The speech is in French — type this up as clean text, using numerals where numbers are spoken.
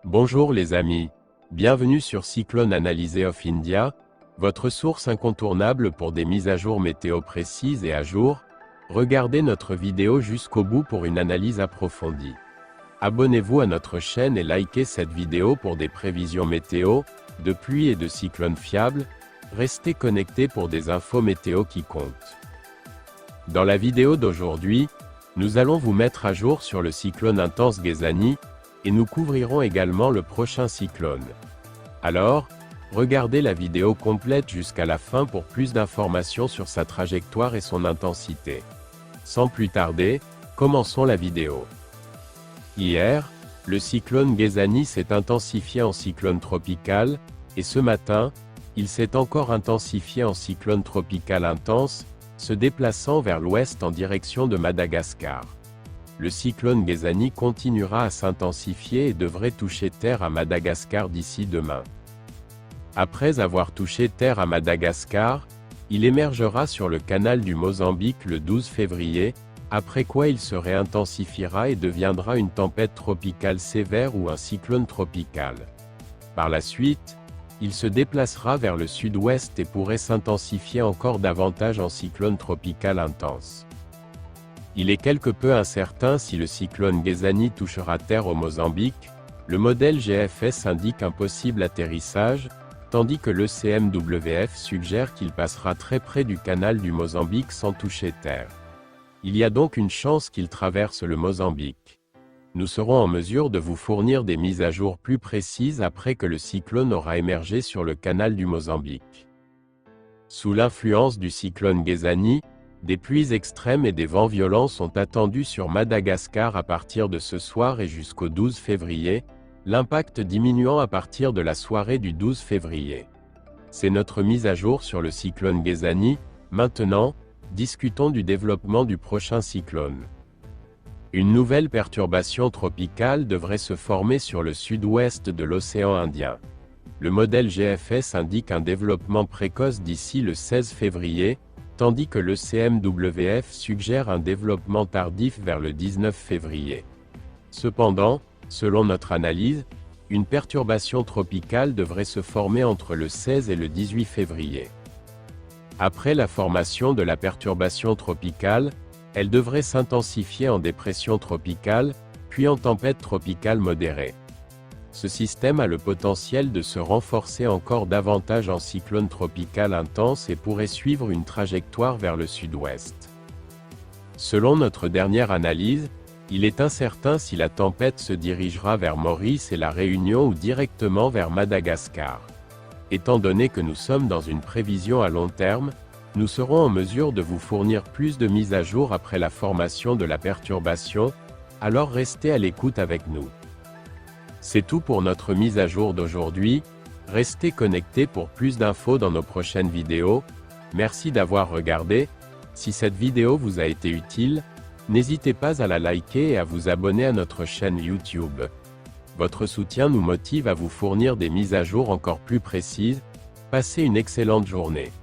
Bonjour les amis, bienvenue sur Cyclone Analysis of India, votre source incontournable pour des mises à jour météo précises et à jour. Regardez notre vidéo jusqu'au bout pour une analyse approfondie. Abonnez-vous à notre chaîne et likez cette vidéo pour des prévisions météo, de pluie et de cyclones fiables. Restez connectés pour des infos météo qui comptent. Dans la vidéo d'aujourd'hui, nous allons vous mettre à jour sur le cyclone intense Ghezani, et nous couvrirons également le prochain cyclone. Alors, regardez la vidéo complète jusqu'à la fin pour plus d'informations sur sa trajectoire et son intensité. Sans plus tarder, commençons la vidéo. Hier, le cyclone Ghezani s'est intensifié en cyclone tropical, et ce matin, il s'est encore intensifié en cyclone tropical intense, se déplaçant vers l'ouest en direction de Madagascar. Le cyclone Ghezani continuera à s'intensifier et devrait toucher terre à Madagascar d'ici demain. Après avoir touché terre à Madagascar, il émergera sur le canal du Mozambique le 12 février, après quoi il se réintensifiera et deviendra une tempête tropicale sévère ou un cyclone tropical. Par la suite, il se déplacera vers le sud-ouest et pourrait s'intensifier encore davantage en cyclone tropical intense. Il est quelque peu incertain si le cyclone Ghezani touchera terre au Mozambique. Le modèle GFS indique un possible atterrissage, tandis que l'ECMWF suggère qu'il passera très près du canal du Mozambique sans toucher terre. Il y a donc une chance qu'il traverse le Mozambique. Nous serons en mesure de vous fournir des mises à jour plus précises après que le cyclone aura émergé sur le canal du Mozambique. Sous l'influence du cyclone Ghezani, des pluies extrêmes et des vents violents sont attendus sur Madagascar à partir de ce soir et jusqu'au 12 février, l'impact diminuant à partir de la soirée du 12 février. C'est notre mise à jour sur le cyclone Ghezani. Maintenant, discutons du développement du prochain cyclone. Une nouvelle perturbation tropicale devrait se former sur le sud-ouest de l'océan Indien. Le modèle GFS indique un développement précoce d'ici le 16 février, tandis que l'ECMWF suggère un développement tardif vers le 19 février. Cependant, selon notre analyse, une perturbation tropicale devrait se former entre le 16 et le 18 février. Après la formation de la perturbation tropicale, elle devrait s'intensifier en dépression tropicale, puis en tempête tropicale modérée. Ce système a le potentiel de se renforcer encore davantage en cyclone tropical intense et pourrait suivre une trajectoire vers le sud-ouest. Selon notre dernière analyse, il est incertain si la tempête se dirigera vers Maurice et la Réunion ou directement vers Madagascar. Étant donné que nous sommes dans une prévision à long terme, nous serons en mesure de vous fournir plus de mises à jour après la formation de la perturbation, alors restez à l'écoute avec nous. C'est tout pour notre mise à jour d'aujourd'hui. Restez connectés pour plus d'infos dans nos prochaines vidéos. Merci d'avoir regardé. Si cette vidéo vous a été utile, n'hésitez pas à la liker et à vous abonner à notre chaîne YouTube. Votre soutien nous motive à vous fournir des mises à jour encore plus précises. Passez une excellente journée.